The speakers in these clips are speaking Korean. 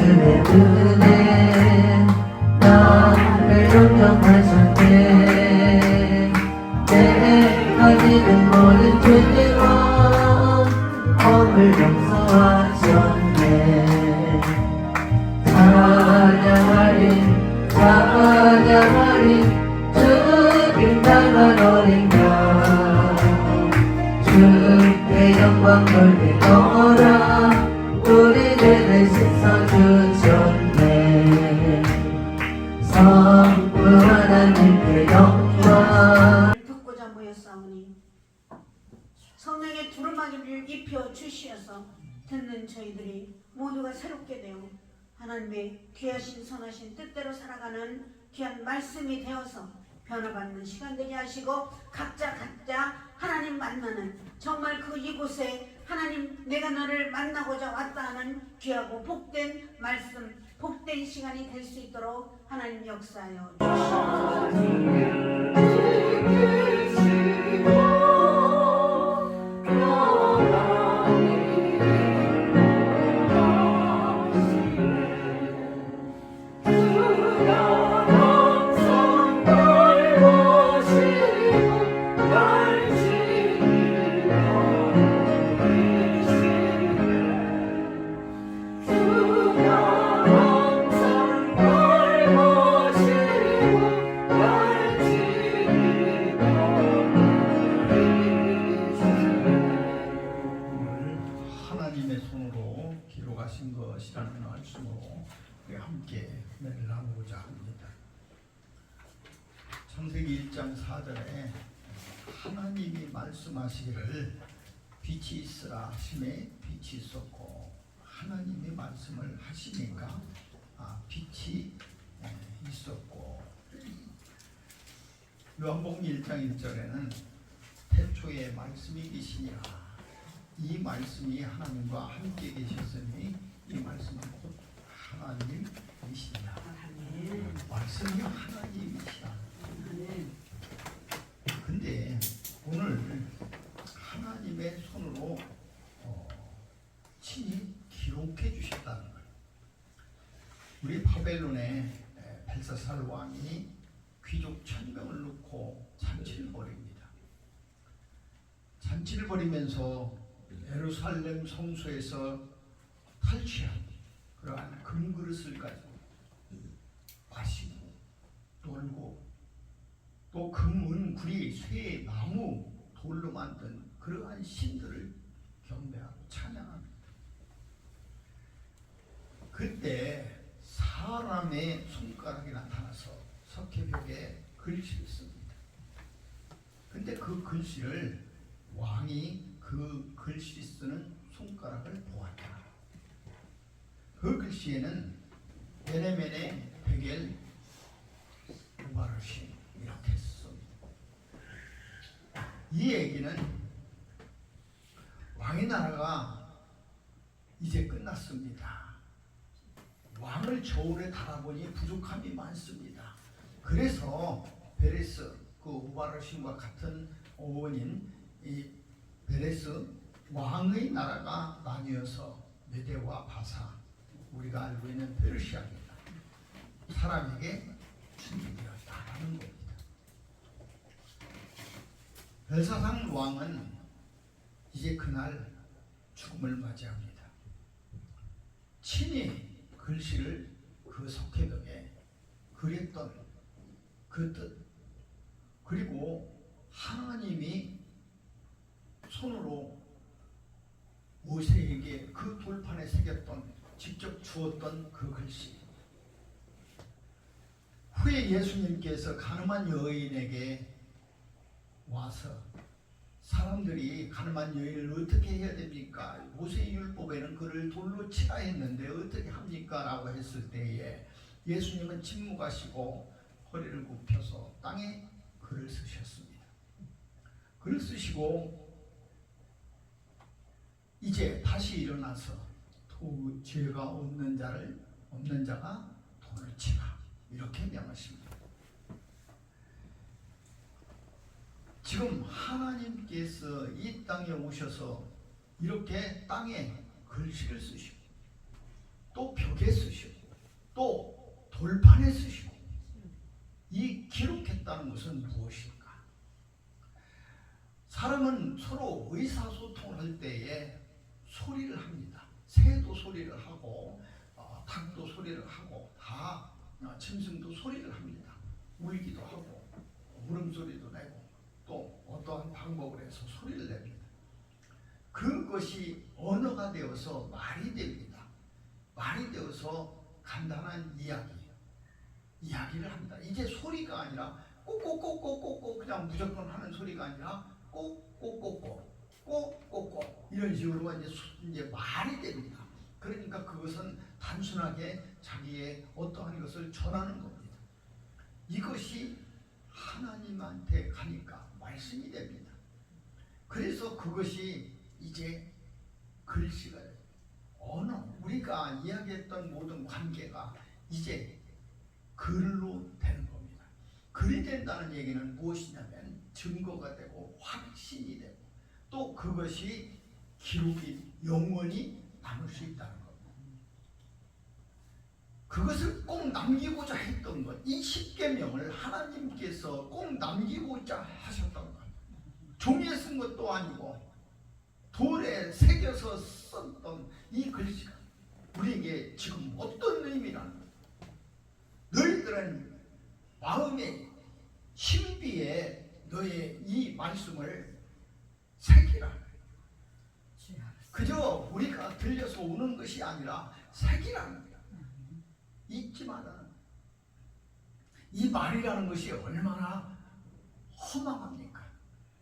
그의 은혜 나를 영영하셨네. 내가 믿은 모든 죄와 범을 용서하셨네. 찬양하리 주님 나만 어린 양 주께 영광 돌리노라. 우리 죄를 씻어주셨네. 성부 하나님께 영광. 듣고자 모였사오니 성령의 두루마기를 입혀 주시어서 듣는 저희들이 모두가 새롭게 되어 하나님의 귀하신 선하신 뜻대로 살아가는 귀한 말씀이 되어서 변화받는 시간 되게 하시고, 각자 하나님 만나는 정말 그 이곳에 하나님 내가 너를 만나고자 왔다 하는 귀하고 복된 말씀, 복된 시간이 될 수 있도록 하나님 역사하여 주시옵소서. 기록하신 것이라는 말씀으로 우리 함께 은혜를 나누고자 합니다. 창세기 1장 4절에 하나님이 말씀하시기를 빛이 있으라 하심에 빛이 있었고, 하나님이 말씀을 하시니까 빛이 있었고, 요한복음 1장 1절에는 태초에 말씀이 계시니라. 이 말씀이 하나님과 함께 계셨으니 이 말씀은 곧 하나님이시다. 말씀이 하나님이시다. 근데 오늘 하나님의 손으로 친히 기록해 주셨다는 거예요. 우리 바벨론의 벨사살 왕이 귀족 1000명을 놓고 잔치를 벌입니다. 잔치를 벌이면서 예루살렘 성소에서 탈취한 그러한 금그릇을 가지고 마시고 놀고, 또 금은구리 쇠 나무 돌로 만든 그러한 신들을 경배하고 찬양합니다. 그때 사람의 손가락이 나타나서 석회벽에 글씨를 씁니다. 근데 그 글씨를 왕이 그 글씨 쓰는 손가락을 보았다. 그 글씨에는 베네메네 베겔 우바르신 이렇게 씁니다. 이 얘기는 왕의 나라가 이제 끝났습니다. 왕을 저울에 달아보니 부족함이 많습니다. 그래서 베레스 그 우바르신과 같은 어원인 이 베레스 왕의 나라가 나뉘어서 메대와 바사, 우리가 알고 있는 페르시아입니다. 사람에게 준비되었다라는 겁니다. 벨사상 왕은 이제 그날 죽음을 맞이합니다. 친히 글씨를 그 석회벽에 그렸던 그 뜻, 그리고 하나님이 손으로 모세에게 그 돌판에 새겼던, 직접 주었던 그 글씨, 후에 예수님께서 가늠한 여인에게 와서 사람들이 가늠한 여인을 어떻게 해야 됩니까? 모세의 율법에는 그를 돌로 치라 했는데 어떻게 합니까? 라고 했을 때에 예수님은 침묵하시고 허리를 굽혀서 땅에 글을 쓰셨습니다. 글을 쓰시고 이제 다시 일어나서 죄가 없는 자가 돌을 치라, 이렇게 명하십니다. 지금 하나님께서 이 땅에 오셔서 이렇게 땅에 글씨를 쓰시고 또 벽에 쓰시고 의사소통을 할 때에 소리를 합니다. 새도 소리를 하고 닭도 소리를 하고 다 짐승도 소리를 합니다. 울기도 하고 울음소리도 내고 또 어떠한 방법을 해서 소리를 냅니다. 그것이 언어가 되어서 말이 됩니다. 말이 되어서 간단한 이야기를 합니다. 이제 소리가 아니라 꼭꼭꼭꼭꼭꼭 그냥 무조건 하는 소리가 아니라 꼭꼭꼭꼭 꼭꼭꼭 이런 식으로 이제 말이 됩니다. 그러니까 그것은 단순하게 자기의 어떠한 것을 전하는 겁니다. 이것이 하나님한테 가니까 말씀이 됩니다. 그래서 그것이 이제 글씨가 언어, 우리가 이야기했던 모든 관계가 이제 글로 되는 겁니다. 글이 된다는 얘기는 무엇이냐면 증거가 되고 확신이 되고 또 그것이 기록이 영원히 남을 수 있다는 겁니다. 그것을 꼭 남기고자 했던 것, 이 십계명을 하나님께서 꼭 남기고자 하셨던 것, 종이에 쓴 것도 아니고 돌에 새겨서 썼던 이 글씨가 우리에게 지금 어떤 의미라는 거예요. 너희들은 마음의 신비에 너의 이 말씀을 새기라. 그저 우리가 들려서 오는 것이 아니라 새기라는 거야. 잊지 말라는 거야. 이 말이라는 것이 얼마나 허망합니까?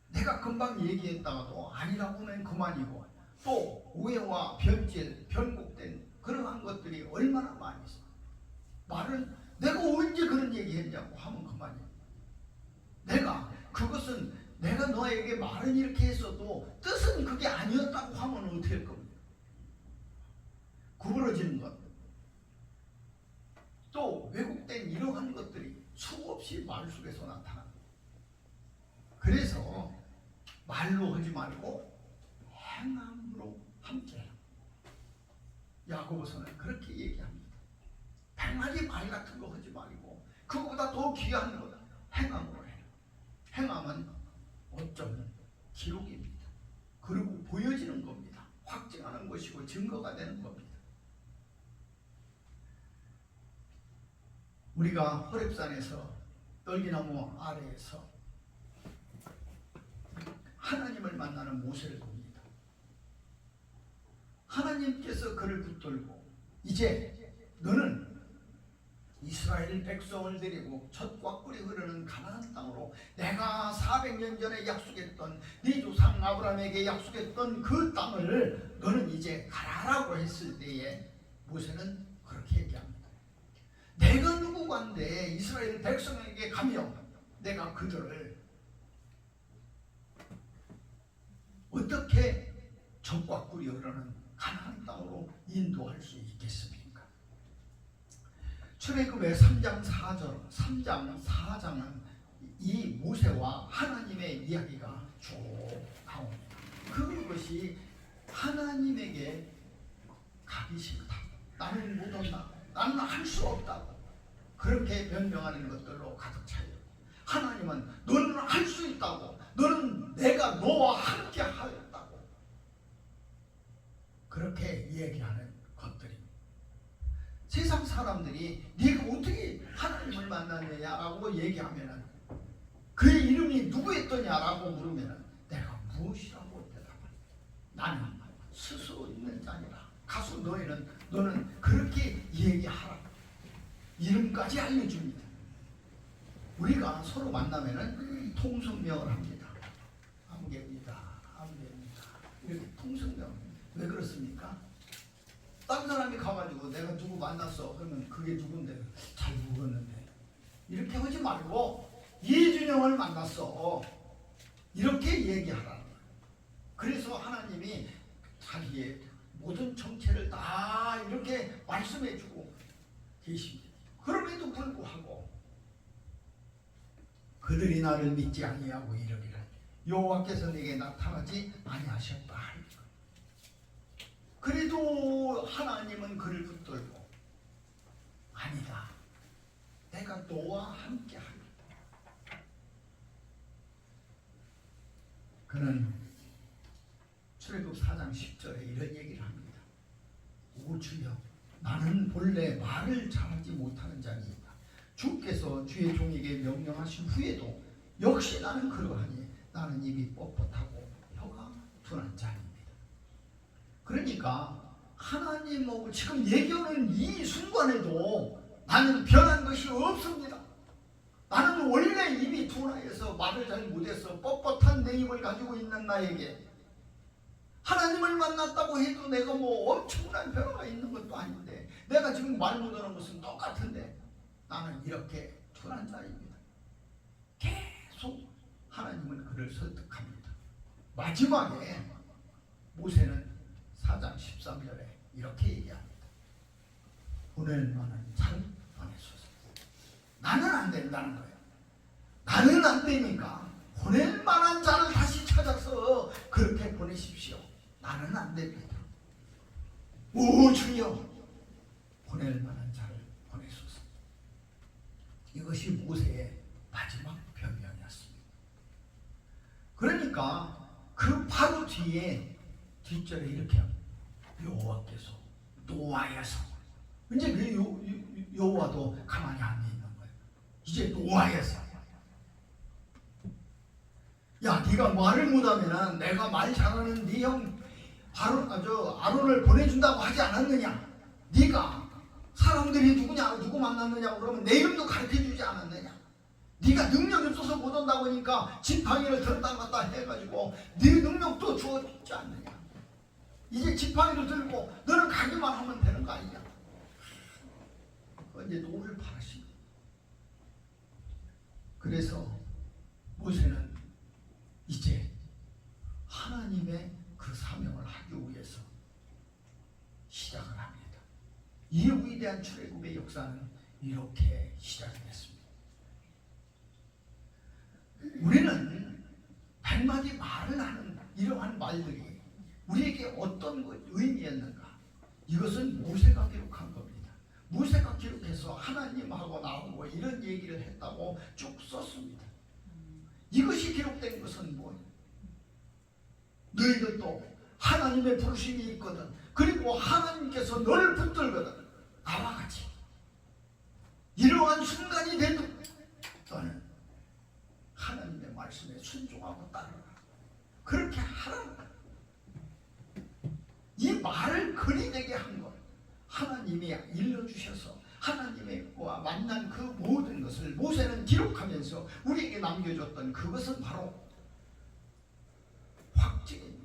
내가 금방 얘기했다가도 아니라고 하면 그만이고 또 오해와 변질, 변곡된 그러한 것들이 얼마나 많이 있어. 말은 내가 언제 그런 얘기했냐고 하면 그만이야. 그것은 내가 너에게 말은 이렇게 했어도 뜻은 그게 아니었다고 하면 어떻게 할 겁니까? 구부러지는 것. 또 왜곡된 이러한 것들이 수없이 말 속에서 나타납니다. 그래서 말로 하지 말고 행함으로 함께해요. 야고보서는 그렇게 얘기합니다. 백마디 말 같은 거 하지 말고 그거보다 더 귀한 거다. 행함으로 해요. 행함은 어쩌면 기록입니다. 그리고 보여지는 겁니다. 확증하는 것이고 증거가 되는 겁니다. 우리가 호렙산에서 떨기나무 아래에서 하나님을 만나는 모세를 봅니다. 하나님께서 그를 붙들고 이제 너는 이스라엘 백성을 데리고 젖과 꿀이 흐르는 가나안 땅으로 내가 400년 전에 약속했던 네 조상 아브라함에게 약속했던 그 땅을 너는 이제 가라라고 했을 때에 모세는 그렇게 얘기합니다. 내가 누구간데 이스라엘 백성에게 가며 내가 그들을 어떻게 젖과 꿀이 흐르는 가나안 땅으로 인도할 수 있겠습니까? 출애굽의 3장 4장은 이 모세와 하나님의 이야기가 쭉 나옵니다. 그것이 하나님에게 가기 싫다, 나는 못 온다, 나는 할 수 없다고 그렇게 변명하는 것들로 가득 차요. 하나님은 너는 할 수 있다고, 너는 내가 너와 함께 하였다고 그렇게 얘기하는 것들입니다. 세상 사람들이 네가 어떻게 하나님을 만났느냐라고 얘기하면은 그의 이름이 누구였더냐라고 물으면은 내가 무엇이라고 대답합니다. 나는 스스로 있는 자니라. 가서 너는 그렇게 얘기하라. 이름까지 알려줍니다. 우리가 서로 만나면은 통성명을 합니다. 아무개입니다. 이렇게 통성명. 왜 그렇습니까? 딴 사람이 가가지고 내가 누구 만났어 그러면 그게 누군데 잘 모르는데 이렇게 하지 말고 이준영을 만났어 이렇게 얘기하라는 거예요. 그래서 하나님이 자기의 모든 정체를 다 이렇게 말씀해주고 계십니다. 그럼에도 불구하고 그들이 나를 믿지 아니하고 이러기를 여호와께서 내게 나타나지 아니하셨다. 그래도 하나님은 그를 붙들고 아니다, 내가 너와 함께 하겠다. 그는 출애굽 4장 10절에 이런 얘기를 합니다. 오 주여, 나는 본래 말을 잘하지 못하는 자니이다. 주께서 주의 종에게 명령하신 후에도 역시 나는 그러하니 나는 입이 뻣뻣하고 혀가 둔한 자입니다. 그러니까 하나님하고 지금 얘기하는 이 순간에도 나는 변한 것이 없습니다. 나는 원래 입이 둔하여서 말을 잘 못해서 뻣뻣한 내 입을 가지고 있는 나에게 하나님을 만났다고 해도 내가 뭐 엄청난 변화가 있는 것도 아닌데, 내가 지금 말 못하는 것은 똑같은데 나는 이렇게 둔한 자입니다. 계속 하나님은 그를 설득합니다. 마지막에 모세는 4장 13절에 이렇게 얘기합니다. 보낼 만한 자를 보내소서. 나는 안 된다는 거예요. 나는 안 되니까 보낼 만한 자를 다시 찾아서 그렇게 보내십시오. 나는 안 됩니다. 오 주여, 보낼 만한 자를 보내소서. 이것이 모세의 마지막 변명이었습니다. 그러니까 그 바로 뒷절에 이렇게 합니다. 여호와께서 노하여서, 이제 그 여호와도 가만히 안 있는 거예요. 이제 노하여서, 야 네가 말을 못하면 내가 말 잘하는 네 형 아론을 보내준다고 하지 않았느냐? 네가 사람들이 누구냐, 누구 만났느냐고 그러면 내 이름도 가르쳐주지 않았느냐? 네가 능력이 없어서 못 온다고 하니까 지팡이를 들었다 놨다 해가지고 네 능력도 주어줬지 않느냐? 이제 지팡이를 들고 너는 가기만 하면 되는 거 아니냐? 이제 노를 바라십니다. 그래서 모세는 이제 하나님의 그 사명을 하기 위해서 시작을 합니다. 이 위대한 출애굽의 역사는 이렇게 시작이 됐습니다. 우리는 100마디 말을 하는 이러한 말들이 우리에게 어떤 의미였는가? 이것은 모세가 기록한 겁니다. 모세가 기록해서 하나님하고 나오고 이런 얘기를 했다고 쭉 썼습니다. 이것이 기록된 것은 뭐예요? 너희들도 하나님의 부르심이 있거든, 그리고 하나님께서 너를 붙들거든, 나와 같이 이러한 순간이 되도 너는 하나님의 말씀에 순종하고 따르라. 그렇게 하라는 거야. 이 말을 거리되게 한 것, 하나님이 일러주셔서 하나님과 만난 그 모든 것을 모세는 기록하면서 우리에게 남겨줬던 그것은 바로 확증입니다.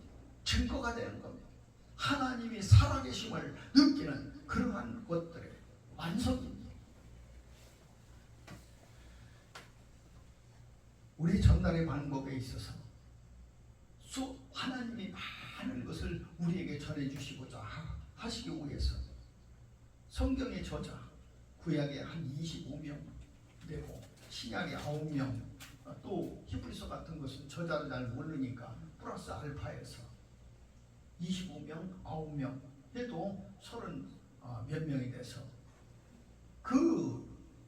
증거가 되는 겁니다. 하나님이 살아계심을 느끼는 그러한 것들의 완성입니다. 우리 전달의 방법에 있어서 하나님이 많은 것을 우리에게 전해주시고자 하시기 위해서 성경의 저자, 구약에 한 25명 되고 신약에 9명, 또 히브리서 같은 것은 저자를 잘 모르니까 플러스 알파에서 25명, 9명 해도 30 몇 명이 돼서 그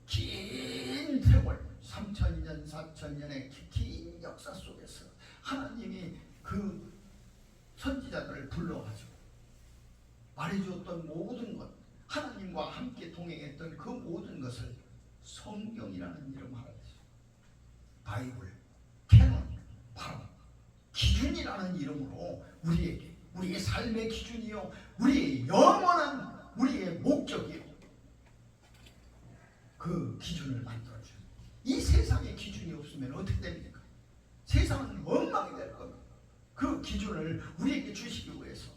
긴 세월, 3000년, 4000년의 긴 역사 속에서 하나님이 그 선지자들을 불러가지고 말해주었던 모든 것, 하나님과 함께 동행했던 그 모든 것을 성경이라는 이름 하나 있어요. 바이블, 캐논, 바로 기준이라는 이름으로 우리에게, 우리의 삶의 기준이요, 우리의 영원한 우리의 목적이요, 그 기준을 만들어줘요. 이 세상의 기준이 없으면 어떻게 됩니까? 세상은 엉망이 될 겁니다. 그 기준을 우리에게 주시기 위해서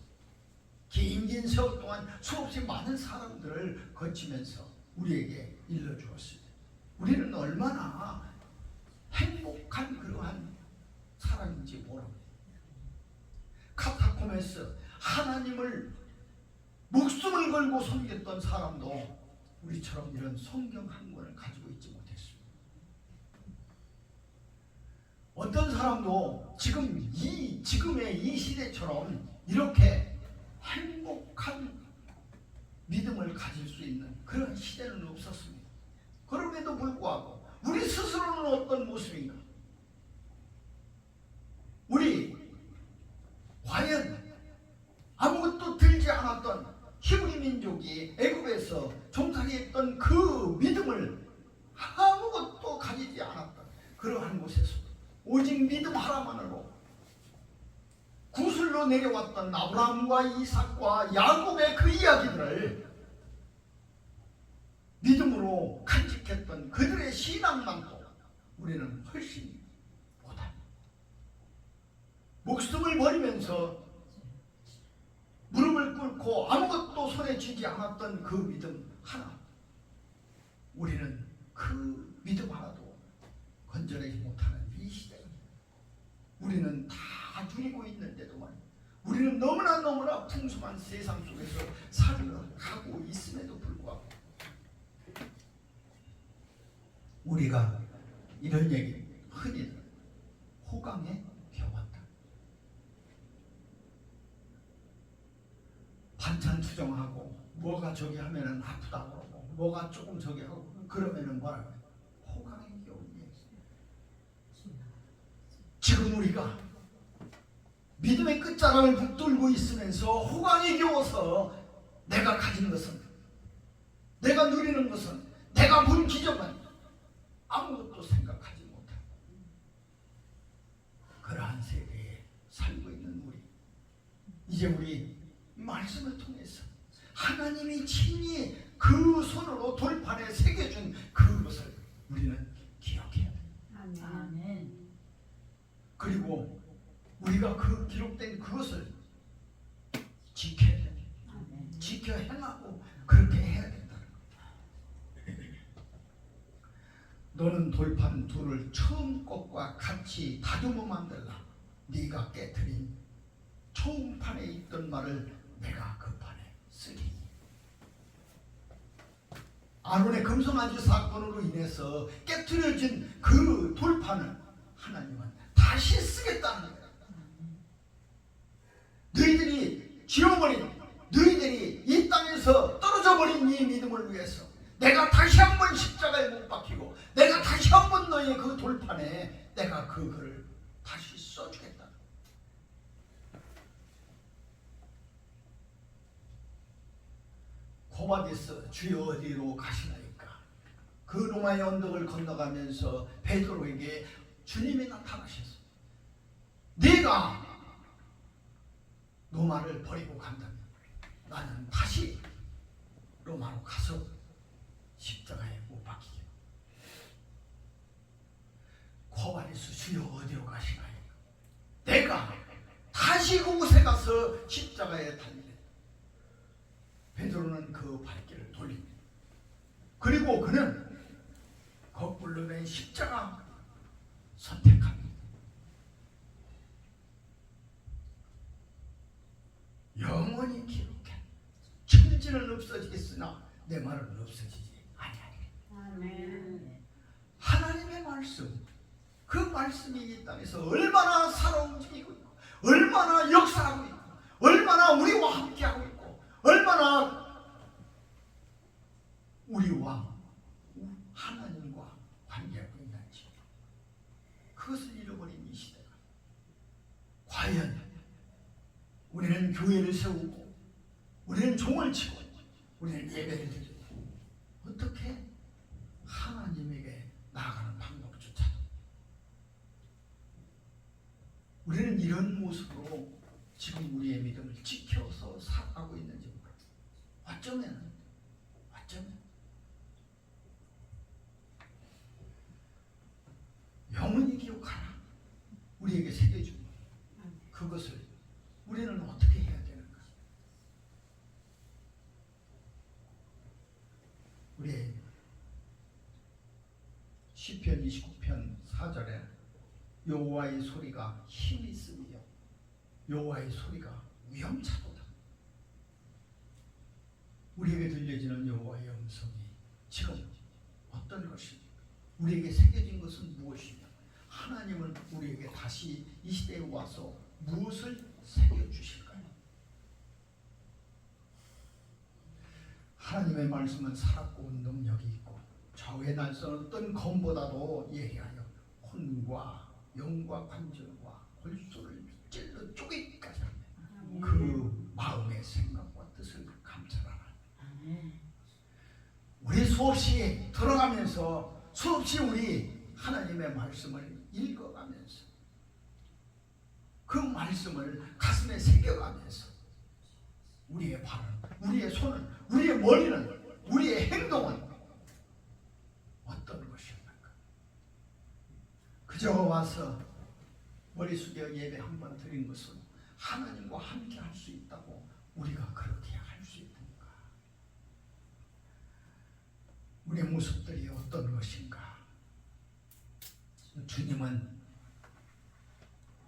긴 세월 동안 수없이 많은 사람들을 거치면서 우리에게 일러주었습니다. 우리는 얼마나 행복한 그러한 사람인지 모릅니다. 카타콤에서 하나님을 목숨을 걸고 섬겼던 사람도 우리처럼 이런 성경 한 권을 가지고 있지 못했습니다. 어떤 사람도 지금의 이 시대처럼 이렇게 행복한 믿음을 가질 수 있는 그런 시대는 없었습니다. 그럼에도 불구하고 우리 스스로는 어떤 모습인가? 우리 과연 자손들이 애굽에서 종살이했던 그 믿음을 아무것도 가지지 않았다. 그러한 곳에서 오직 믿음 하나만으로 구슬로 내려왔던 아브라함과 이삭과 야곱의 그 이야기들을 믿음으로 간직했던 그들의 신앙만도 우리는 훨씬 못합니다. 목숨을 버리면서 무릎을 꿇고 아무것도 손에 쥐지 않았던 그 믿음 하나, 우리는 그 믿음 하나도 건져내지 못하는 이 시대에 우리는 다 누리고 있는데도 말이야, 우리는 너무나 풍성한 세상 속에서 살아가고 있음에도 불구하고 우리가 이런 얘기 흔히 호강에 겨웠다. 반찬 투정하고 뭐가 저기 하면은 아프다고 그러고 뭐가 조금 저기 하고 그러면은 뭐라고 해? 호강에 겨운 얘기. 지금 우리가 믿음의 끝자락을 붙들고 있으면서 호강에 겨워서 내가 가진 것은, 내가 누리는 것은, 내가 본 기적은 아무것도 생각하지 못하고 그러한 세계에 살고 있는 우리, 이제 우리 말씀을 통해서 하나님이 친히 그 손으로 돌판에 새겨준 그것을 우리는 기억해야 돼. 아멘. 그리고 우리가 그 기록된 그것을 지켜야 돼. 지켜 행하고 그렇게 해야 된다는 거야. 너는 돌판 둘을 처음 것과 같이 다듬어 만들라. 네가 깨트린 처음 판에 있던 말을 내가 그 판에 쓰리니. 아론의 금송아지 사건으로 인해서 깨트려진 그 돌판을 하나님은 다시 쓰겠다는 거야. 너희들이 지워버린, 너희들이 이 땅에서 떨어져버린 이 믿음을 위해서 내가 다시 한번 십자가에 못 박히고 내가 다시 한번 너희 그 돌판에 내가 그 글을 다시 써주겠다. 고바디스 주여 어디로 가시나이까? 그 로마의 언덕을 건너가면서 베드로에게 주님이 나타나셔서 네가 로마를 버리고 간다면 나는 다시 로마로 가서 십자가에 못 박히게. 고바디스 주여 어디로 가시나이까? 내가 다시 그곳에 가서 십자가에 달리래. 베드로는 그 발길을 돌립니다. 그리고 그는 거꾸로 된 십자가 선택합니다. 영원히 기록해. 천지는 없어지겠으나 내 말은 없어지지 아니하리라. 아멘. 하나님의 말씀, 그 말씀이 이 땅에서 얼마나 살아 움직이고 있고 얼마나 역사하고 있고 얼마나 우리와 함께하고 있고 얼마나 우리와 하나님과 관계하고 있는지, 그것을 잃어버린 이 시대가 과연 우리는 교회를 세우고 우리는 종을 치고 우리는 예배를 드리고 어떻게 하나님에게 나아가는 방법조차 우리는 이런 모습으로 지금 우리의 믿음을 지켜서 살아가고 있는지 몰라. 어쩌면 영원히 기억하라. 우리에게 새겨준 그것을 우리는 어떻게 해야 되는가? 우리 시편 29편 4절에 여호와의 소리가 힘이 있으며 여호와의 소리가 위험차도다. 우리에게 들려지는 여호와의 음성이 지금 어떤 것입니까? 우리에게 새겨진 것은 무엇이냐? 하나님은 우리에게 다시 이 시대에 와서 무엇을 새겨주실까요? 하나님의 말씀은 살았고 능력이 있고 좌우의 날선 어떤 검보다도 예리하여 혼과 영과 관절과 골수를 찔러 쪼개기까지 합니다. 그 마음의 생각과 뜻을 감찰하라. 우리 수없이 들어가면서 수없이 우리 하나님의 말씀을 읽어가면서 그 말씀을 가슴에 새겨가면서 우리의 발은, 우리의 손은, 우리의 머리는, 우리의 행동은 어떤 것입니까? 그저 와서 머리 숙여 예배 한 번 드린 것은 하나님과 함께 할 수 있다고 우리가 그렇게 할 수 있는가? 우리의 모습들이 어떤 것인가? 주님은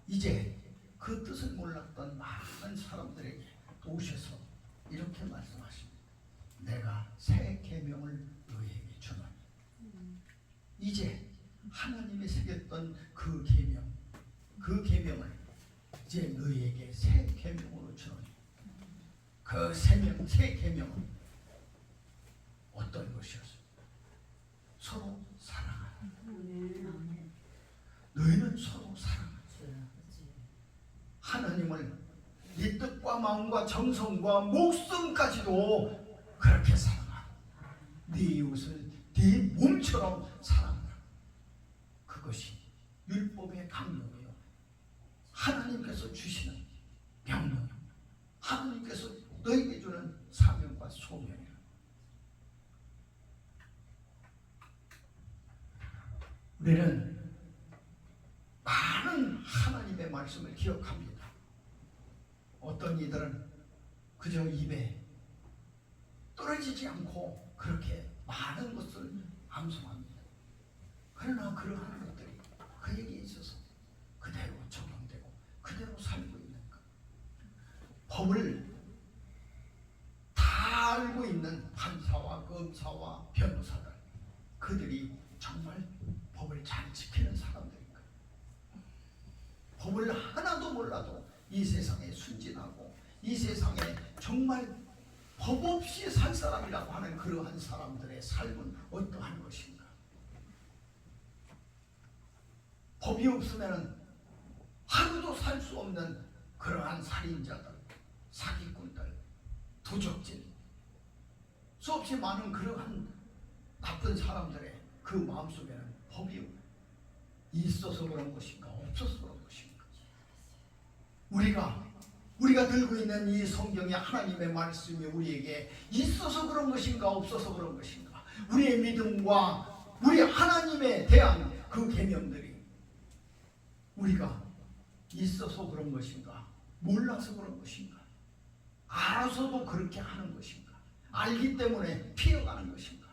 이제 그 뜻을 몰랐던 많은 사람들에게 오셔서 이렇게 말씀하십니다. 내가 새 계명을 너희에게 주노니. 이제 하나님이 새겼던 그 계명을 이제 너희에게 새 계명으로 주노니. 그 새 계명은 어떤 것이었습니까? 서로 사랑하라. 너희는 서로 사랑하라. 하나님을 네 뜻과 마음과 정성과 목숨까지도 그렇게 사랑하라. 네 이웃을 네 몸처럼 사랑하라. 그것이 율법의 강령이요, 하나님께서 주시는 명령입니다. 하나님께서 너에게 주는 사명과 소명이에요. 우리는 많은 하나님의 말씀을 기억합니다. 어떤 이들은 그저 입에 떨어지지 않고 그렇게 많은 것을 암송합니다. 그러나 그러한 것들이 그에게 있어서 그대로 적용되고 그대로 살고 있는가? 법을 다 알고 있는 판사와 검사와 변호사들, 그들이 정말 법을 잘 지키는 사람들인가? 법을 하나도 몰라도 이 세상에 순진하고 이 세상에 정말 법 없이 살 사람이라고 하는 그러한 사람들의 삶은 어떠한 것인가? 법이 없으면 하루도 살 수 없는 그러한 살인자들, 사기꾼들, 도적질, 수없이 많은 그러한 나쁜 사람들의 그 마음속에는 법이 있어서 그런 것인가, 없어서 그런 것인가? 우리가 들고 있는 이 성경의 하나님의 말씀이 우리에게 있어서 그런 것인가, 없어서 그런 것인가? 우리의 믿음과 우리 하나님에 대한 그 계명들이 우리가 있어서 그런 것인가, 몰라서 그런 것인가, 알아서도 그렇게 하는 것인가, 알기 때문에 피해가는 것인가?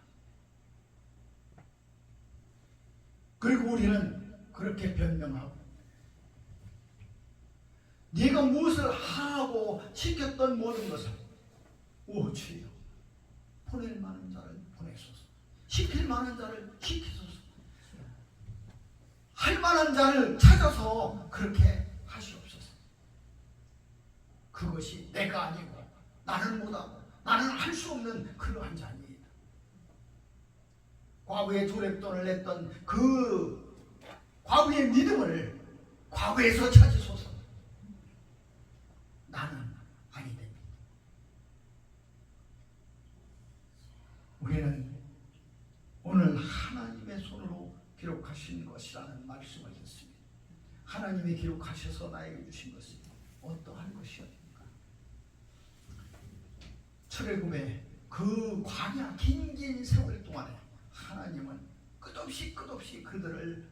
그리고 우리는 그렇게 변명하고, 네가 무엇을 하라고 시켰던 모든 것을, 오 주여, 보낼 만한 자를 보내소서, 시킬 만한 자를 시키소서, 할 만한 자를 찾아서 그렇게 하시옵소서. 그것이 내가 아니고 나는 못하고 나는 할 수 없는 그러한 자입니다. 과거에 조랩돈을 냈던 그 과거의 믿음을 과거에서 찾으소서. 나는 아니 됩니다. 우리는 오늘 하나님의 손으로 기록하신 것이라는 말씀을 듣습니다. 하나님이 기록하셔서 나에게 주신 것이 어떠한 것이었는가? 출애굽의 그 광야 긴 세월 동안에 하나님은 끝없이 그들을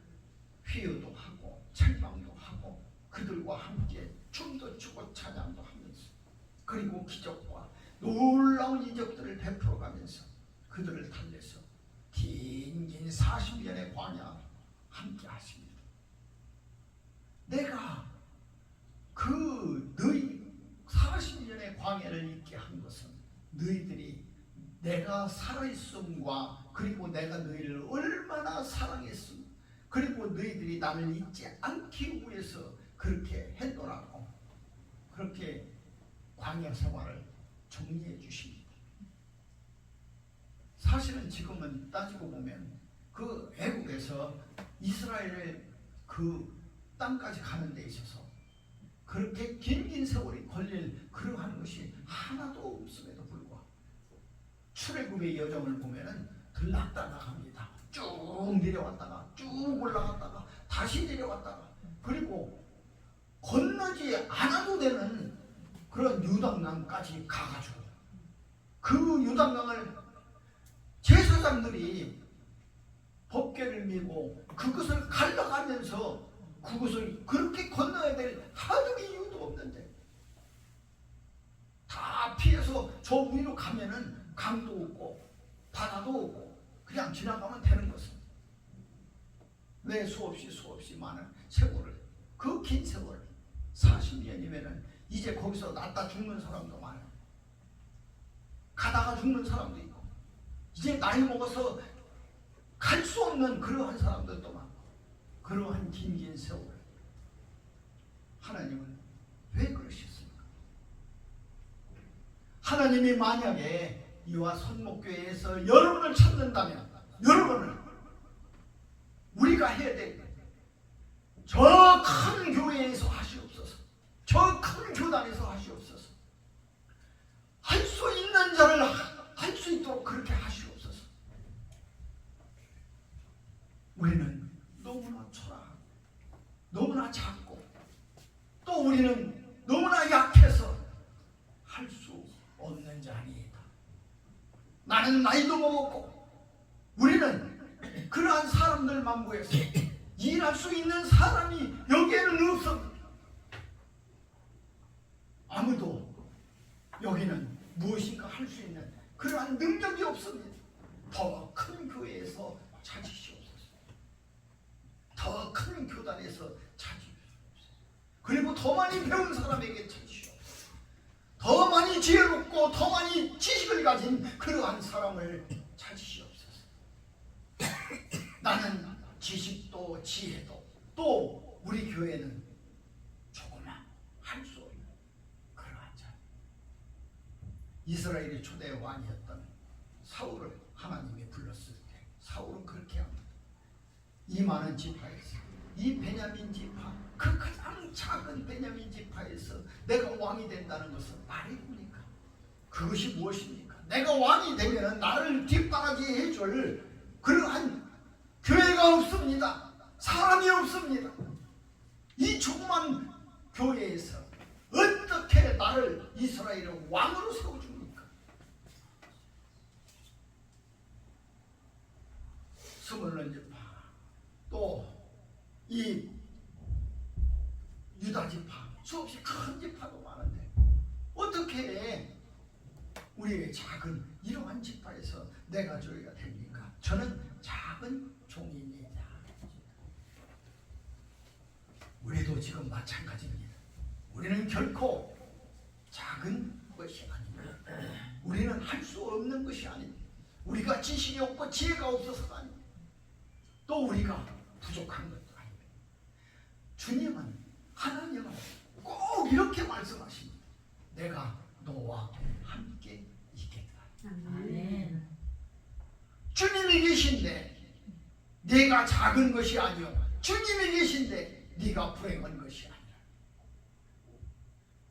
회유도 하고 책망도 하고 그들과 함께 춤도 추고 찬양도 하면서, 그리고 기적과 놀라운 이적들을 베풀어가면서 그들을 달래서 긴 40년의 광야 함께 하십니다. 내가 그 너희 40년의 광야를 있게 한 것은 너희들이 내가 살아있음과, 그리고 내가 너희를 얼마나 사랑했음, 그리고 너희들이 나를 잊지 않기 위해서 그렇게 했노라고, 그렇게 광야 생활을 정리해 주십니다. 사실은 지금은 따지고 보면 그 애국에서 이스라엘의 그 땅까지 가는 데 있어서 그렇게 긴 세월이 걸릴 그러한 것이 하나도 없음에도 불구하고 출애굽의 여정을 보면은 들락다락 합니다. 쭉 내려왔다가 쭉 올라갔다가 다시 내려왔다가 그리고 건너지 않아도 되는 그런 유단강까지 가가지고 그 유단강을 제사장들이 법궤를 메고 그것을 갈라가면서 그것을 그렇게 건너야 될 하등 이유도 없는데 다 피해서 저 위로 가면은 강도 없고 바다도 없고 그냥 지나가면 되는 것은 왜 수없이 많은 세월을 그 긴 세월 40년이면은 이제 거기서 낫다 죽는 사람도 많아요. 가다가 죽는 사람도 있고 이제 나이 먹어서 갈 수 없는 그러한 사람들도 많고 그러한 긴 세월 하나님은 왜 그러셨습니까? 하나님이 만약에 이와 선목교회에서 여러분을 찾는다면 여러분을 우리가 해야 될 저 큰 교회에서 하시옵소서. 저 큰 교단에서 하시옵소서. 할 수 있는 자를 할 수 있도록 그렇게 하시옵소서. 우리는 너무나 초라하고 너무나 작고 또 우리는 너무나 약해서 할 수 없는 자니이다. 나는 나이도 먹었고 우리는 그러한 사람들만 모여서 일할 수 있는 사람이 여기에는 없습니다. 아무도 여기는 무엇인가 할 수 있는 그러한 능력이 없습니다. 더 큰 교회에서 찾으시옵소서. 더 큰 교단에서 찾으시옵소서. 그리고 더 많이 배운 사람에게 찾으시옵소서. 더 많이 지혜롭고 더 많이 지식을 가진 그러한 사람을 찾으시옵소서. 나는 지식도 지혜도 또 우리 교회는 조금만 할 수 없는 그러한 자. 이스라엘의 초대 왕이었던 사울을 하나님이 불렀을 때 사울은 그렇게 합니다. 이 많은 지파에서 이 베냐민 지파 그 가장 작은 베냐민 지파에서 내가 왕이 된다는 것은 말이 됩니까? 그것이 무엇입니까? 내가 왕이 되면 나를 뒷바라지 해줄 그러한 교회가 없습니다. 사람이 없습니다. 이 조그만 교회에서 어떻게 나를 이스라엘의 왕으로 세워줍니까? 스물네 지파 또 이 유다 지파 수없이 큰 지파도 많은데 어떻게 우리의 작은 이러한 지파에서 내가 저희가 됩니까? 저는 작은 종입니다. 우리도 지금 마찬가지입니다. 우리는 결코 작은 것이 아닙니다. 우리는 할 수 없는 것이 아닙니다. 우리가 지식이 없고 지혜가 없어서가 아닙니다. 또 우리가 부족한 것도 아닙니다. 주님은 하나님은 꼭 이렇게 말씀하십니다. 내가 너와 함께 있겠다. 아멘. 주님이 계신데 네가 작은 것이 아니요 주님이 계신데 네가 불행한 것이 아니라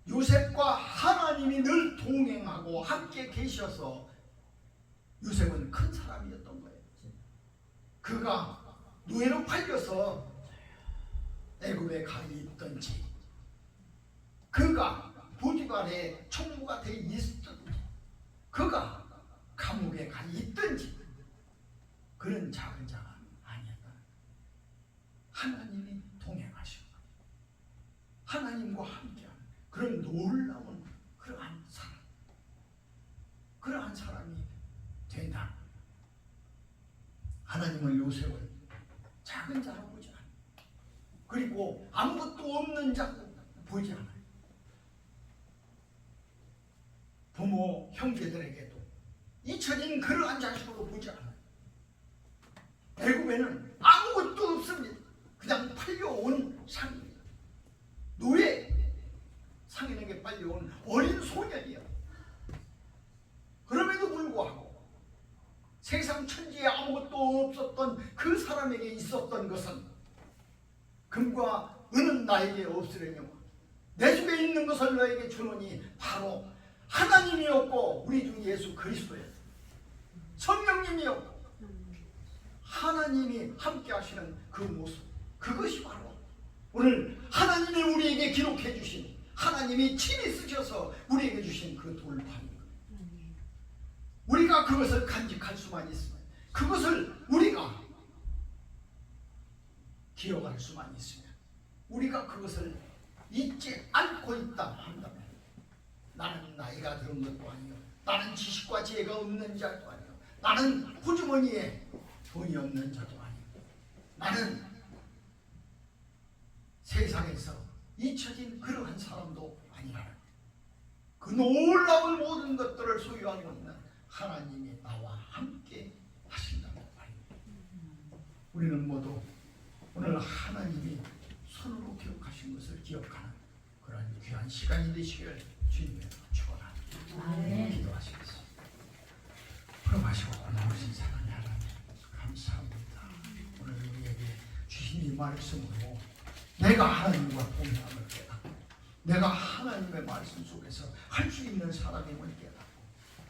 요셉과 하나님이 늘 동행하고 함께 계셔서 요셉은 큰 사람이었던 거예요. 그가 노예로 팔려서 애굽에 가 있든지 그가 보디발의 총무가 돼 있든지 그가 감옥에 가 있든지 그런 작은 자가 아니었다. 하나님이 동행하시고 하나님과 함께하는 그런 놀라운 그러한 사람이 된다. 하나님은 요셉을 작은 자로 보지 않아요. 그리고 아무것도 없는 자로 보지 않아요. 부모 형제들에게도 잊혀진 그러한 자식으로 보지 않아요. 애굽에는 아무것도 없습니다. 그냥 팔려온 상입니다. 노예 상인에게 팔려온 어린 소년이요. 그럼에도 불구하고 세상 천지에 아무것도 없었던 그 사람에게 있었던 것은 금과 은은 나에게 없으려니와 내 집에 있는 것을 너에게 주노니 바로 하나님이었고 우리 주 예수 그리스도였다. 성령님이요 하나님이 함께 하시는 그 모습, 그것이 바로 오늘 하나님이 우리에게 기록해 주신, 하나님이 친히 쓰셔서 우리에게 주신 그 돌판인 거예요. 우리가 그것을 간직할 수만 있으면, 그것을 우리가 기억할 수만 있으면, 우리가 그것을 잊지 않고 있다 한다면, 나는 나이가 들은 것도 아니요, 나는 지식과 지혜가 없는 자도 아니요, 나는 호주머니에 돈이 없는 자도 아니요, 나는 세상에서 잊혀진 그러한 사람도 아니라는, 그 놀라운 모든 것들을 소유하고 있는 하나님이 나와 함께 하신다는 말입니다. 우리는 모두 오늘 하나님이 손으로 기록하신 것을 기억하는 그런 귀한 시간이 되시길 주님의 축원합니다. 기도하시겠습니다. 풀어마시고 나오신 사랑의 하나님 감사합니다. 오늘 우리에게 주신 이 말씀으로 내가 하나님과 공감을 깨닫고, 내가 하나님의 말씀 속에서 할 수 있는 사람임을 깨닫고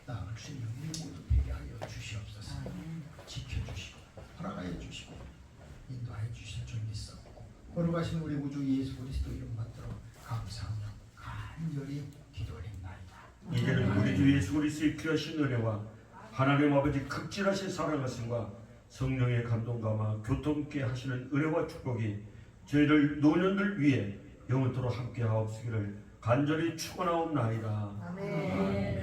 나아갈 수 있는 우리 모두 되게 하여 주시옵소서. 지켜주시고 허락하여 주시고 인도하여 주실 줄 믿사옵고, 거룩하신 우리 우주 예수 그리스도 이름 받들어 감사하며 간절히 기도드립나이다. 이제는 우리 주 예수 그리스도의 귀하신 은혜와 하나님 아버지 극진하신 사랑하심과 성령의 감동감화 교통케 하시는 은혜와 축복이 저희를 노년들 위해 영원토록 함께 하옵시기를 간절히 축원하옵나이다. 아멘.